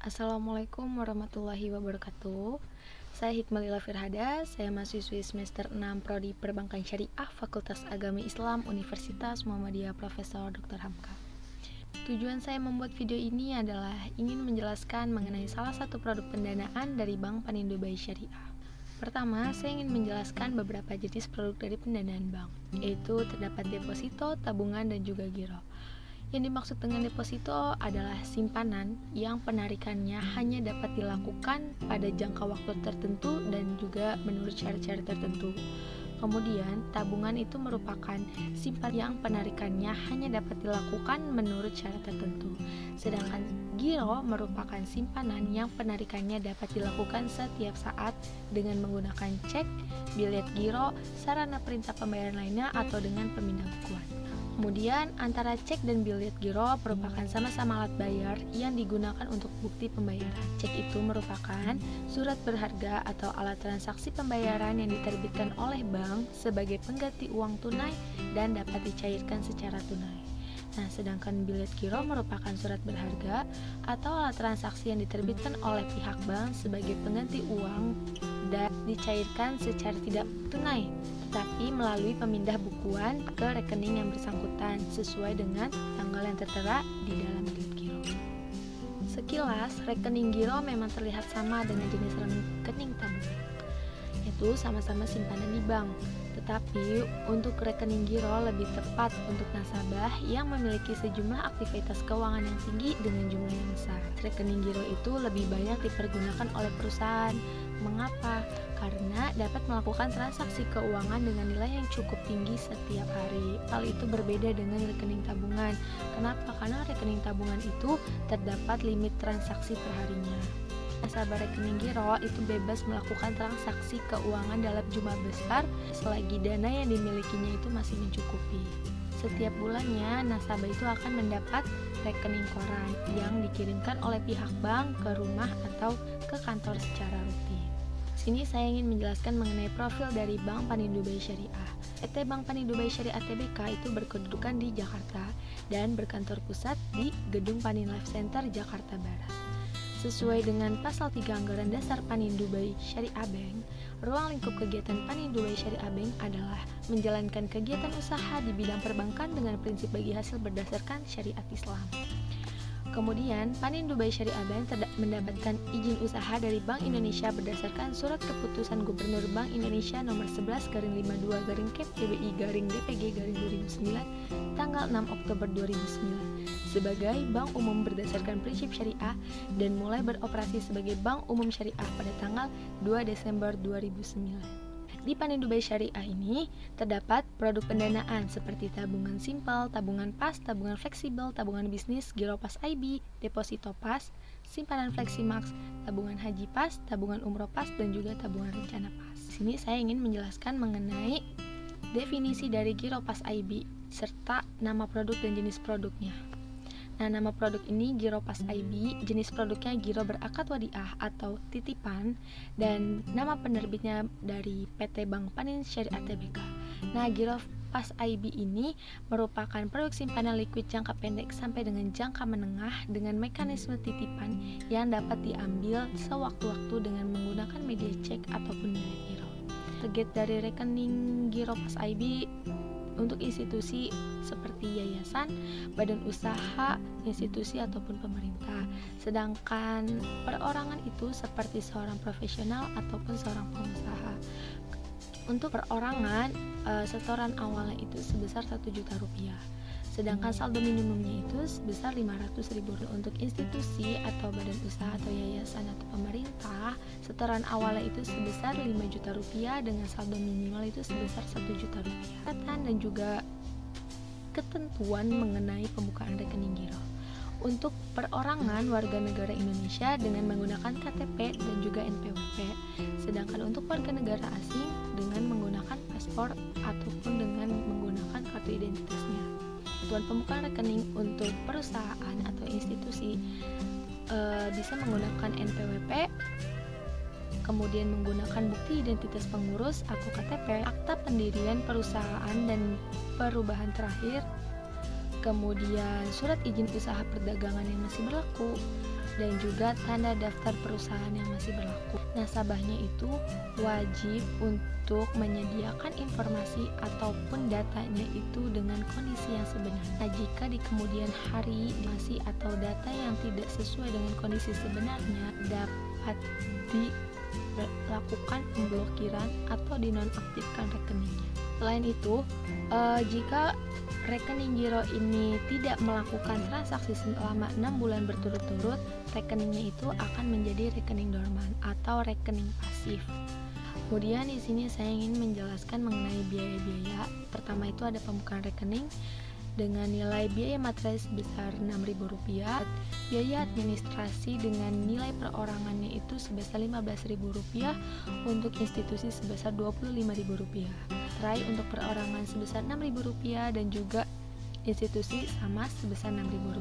Assalamualaikum warahmatullahi wabarakatuh. Saya Hikmalila Firhada, saya mahasiswi semester 6 Prodi Perbankan Syariah Fakultas Agama Islam Universitas Muhammadiyah Profesor Dr. Hamka. Tujuan saya membuat video ini adalah ingin menjelaskan mengenai salah satu produk pendanaan dari Bank Panindo BI Syariah. Pertama, saya ingin menjelaskan beberapa jenis produk dari pendanaan bank, yaitu terdapat deposito, tabungan, dan juga giro. Yang dimaksud dengan deposito adalah simpanan yang penarikannya hanya dapat dilakukan pada jangka waktu tertentu dan juga menurut syarat-syarat tertentu. Kemudian, tabungan itu merupakan simpanan yang penarikannya hanya dapat dilakukan menurut syarat tertentu. Sedangkan giro merupakan simpanan yang penarikannya dapat dilakukan setiap saat dengan menggunakan cek, bilet giro, sarana perintah pembayaran lainnya atau dengan pemindah bukuan. Kemudian, antara cek dan bilet giro merupakan sama-sama alat bayar yang digunakan untuk bukti pembayaran. Cek itu merupakan surat berharga atau alat transaksi pembayaran yang diterbitkan oleh bank sebagai pengganti uang tunai dan dapat dicairkan secara tunai. Nah, sedangkan bilet giro merupakan surat berharga atau alat transaksi yang diterbitkan oleh pihak bank sebagai pengganti uang dan dicairkan secara tidak tunai, tetapi melalui pemindah bukuan ke rekening yang bersangkutan sesuai dengan tanggal yang tertera di dalam bilet giro. Sekilas, rekening giro memang terlihat sama dengan jenis rekening tabungan, yaitu sama-sama simpanan di bank. Tetapi untuk rekening giro lebih tepat untuk nasabah yang memiliki sejumlah aktivitas keuangan yang tinggi dengan jumlah yang besar. Rekening giro itu lebih banyak dipergunakan oleh perusahaan. Mengapa? Karena dapat melakukan transaksi keuangan dengan nilai yang cukup tinggi setiap hari. Hal itu berbeda dengan rekening tabungan. Kenapa? Karena rekening tabungan itu terdapat limit transaksi perharinya. Nasabah rekening giro itu bebas melakukan transaksi keuangan dalam jumlah besar selagi dana yang dimilikinya itu masih mencukupi. Setiap bulannya, nasabah itu akan mendapat rekening koran yang dikirimkan oleh pihak bank ke rumah atau ke kantor secara rutin. Sini saya ingin menjelaskan mengenai profil dari Bank Panindo BI Syariah. PT Bank Panindo BI Syariah Tbk itu berkedudukan di Jakarta dan berkantor pusat di Gedung Panin Life Center, Jakarta Barat. Sesuai dengan pasal 3 Anggaran Dasar Panindo BI Syariah Bank, ruang lingkup kegiatan Panindo BI Syariah Bank adalah menjalankan kegiatan usaha di bidang perbankan dengan prinsip bagi hasil berdasarkan syariat Islam. Kemudian, Panindo BI Syariah Bank mendapatkan izin usaha dari Bank Indonesia berdasarkan Surat Keputusan Gubernur Bank Indonesia nomor 11/52/KPBI/DPG/2009 tanggal 6 Oktober 2009 sebagai bank umum berdasarkan prinsip syariah dan mulai beroperasi sebagai bank umum syariah pada tanggal 2 Desember 2009. Di Panindo BI Syariah ini terdapat produk pendanaan seperti tabungan simpel, tabungan pas, tabungan fleksibel, tabungan bisnis, giro pas IB, deposito pas, simpanan fleksimax, tabungan haji pas, tabungan umroh pas, dan juga tabungan rencana pas. Di sini saya ingin menjelaskan mengenai definisi dari giro pas IB serta nama produk dan jenis produknya. Nah, nama produk ini Giro Pas IB, jenis produknya Giro Berakad Wadiah atau titipan, dan nama penerbitnya dari PT Bank Panin Syariah Tbk. Nah, Giro Pas IB ini merupakan produk simpanan likuid jangka pendek sampai dengan jangka menengah dengan mekanisme titipan yang dapat diambil sewaktu-waktu dengan menggunakan media cek ataupun nilai giro. Target dari rekening Giro Pas IB untuk institusi seperti yayasan, badan usaha, institusi ataupun pemerintah. Sedangkan perorangan itu seperti seorang profesional ataupun seorang pengusaha. Untuk perorangan, setoran awalnya itu sebesar 1 juta rupiah. Sedangkan saldo minimumnya itu sebesar 500.000. Untuk institusi atau badan usaha atau yayasan atau pemerintah, setoran awalnya itu sebesar 5 juta rupiah dengan saldo minimal itu sebesar 1 juta rupiah. Dan juga ketentuan mengenai pembukaan rekening giro. Untuk perorangan warga negara Indonesia dengan menggunakan KTP dan juga NPWP. Sedangkan untuk warga negara asing dengan menggunakan paspor ataupun dengan menggunakan kartu identitasnya. Ketentuan pembukaan rekening untuk perusahaan atau institusi bisa menggunakan NPWP, kemudian menggunakan bukti identitas pengurus atau KTP, akta pendirian perusahaan dan perubahan terakhir, kemudian surat izin usaha perdagangan yang masih berlaku, dan juga tanda daftar perusahaan yang masih berlaku. Nasabahnya itu wajib untuk menyediakan informasi ataupun datanya itu dengan kondisi yang sebenarnya. Nah, jika di kemudian hari masih atau data yang tidak sesuai dengan kondisi sebenarnya, dapat dilakukan pemblokiran atau dinonaktifkan rekeningnya. Selain itu, jika rekening giro ini tidak melakukan transaksi selama 6 bulan berturut-turut, rekeningnya itu akan menjadi rekening dorman atau rekening pasif. Kemudian di sini saya ingin menjelaskan mengenai biaya-biaya. Pertama itu ada pembukaan rekening dengan nilai biaya materai sebesar Rp6.000, biaya administrasi dengan nilai perorangannya itu sebesar Rp15.000, untuk institusi sebesar Rp25.000, materai untuk perorangan sebesar Rp6.000 dan juga institusi sama sebesar Rp6.000.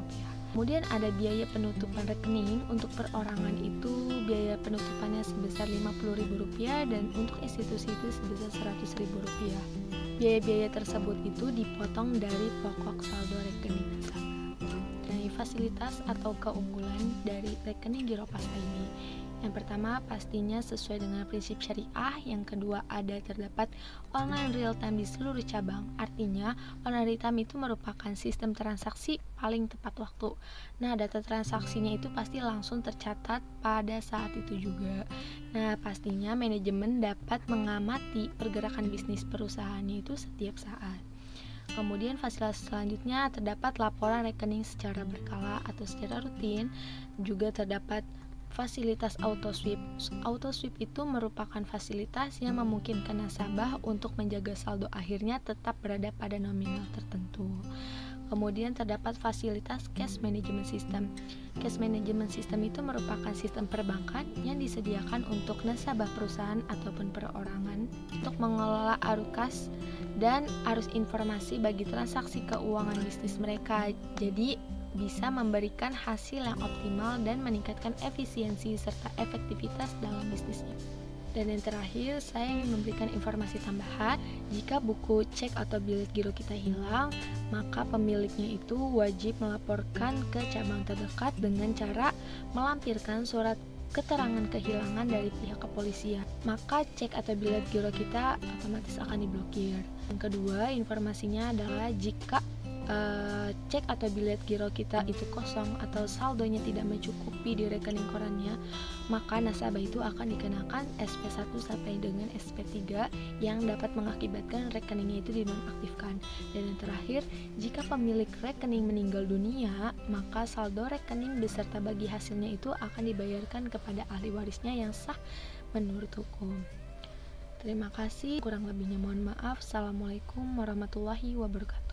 Kemudian ada biaya penutupan rekening. Untuk perorangan itu biaya penutupannya sebesar Rp50.000 dan untuk institusi itu sebesar Rp100.000. Biaya-biaya tersebut itu dipotong dari pokok saldo rekening nasabah. Nah, fasilitas atau keunggulan dari rekening giro pasca ini. Yang pertama, pastinya sesuai dengan prinsip syariah. Yang kedua, terdapat online real time di seluruh cabang. Artinya, online real time itu merupakan sistem transaksi paling tepat waktu. Nah, data transaksinya itu pasti langsung tercatat pada saat itu juga. Nah, pastinya manajemen dapat mengamati pergerakan bisnis perusahaannya itu setiap saat. Kemudian fasilitas selanjutnya terdapat laporan rekening secara berkala atau secara rutin. Juga terdapat fasilitas auto sweep. Auto sweep itu merupakan fasilitas yang memungkinkan nasabah untuk menjaga saldo akhirnya tetap berada pada nominal tertentu. Kemudian terdapat fasilitas cash management system. Cash management system itu merupakan sistem perbankan yang disediakan untuk nasabah perusahaan ataupun perorangan untuk mengelola arus kas dan arus informasi bagi transaksi keuangan bisnis mereka. Jadi bisa memberikan hasil yang optimal dan meningkatkan efisiensi serta efektivitas dalam bisnisnya. Dan yang terakhir, saya ingin memberikan informasi tambahan. Jika buku cek atau bilet giro kita hilang, maka pemiliknya itu wajib melaporkan ke cabang terdekat dengan cara melampirkan surat keterangan kehilangan dari pihak kepolisian. Maka cek atau bilet giro kita otomatis akan diblokir. Yang kedua, informasinya adalah jika cek atau bilet giro kita itu kosong atau saldonya tidak mencukupi di rekening korannya, maka nasabah itu akan dikenakan SP1 sampai dengan SP3 yang dapat mengakibatkan rekeningnya itu dinonaktifkan. Dan yang terakhir, jika pemilik rekening meninggal dunia, maka saldo rekening beserta bagi hasilnya itu akan dibayarkan kepada ahli warisnya yang sah menurut hukum. Terima kasih, kurang lebihnya mohon maaf. Assalamualaikum warahmatullahi wabarakatuh.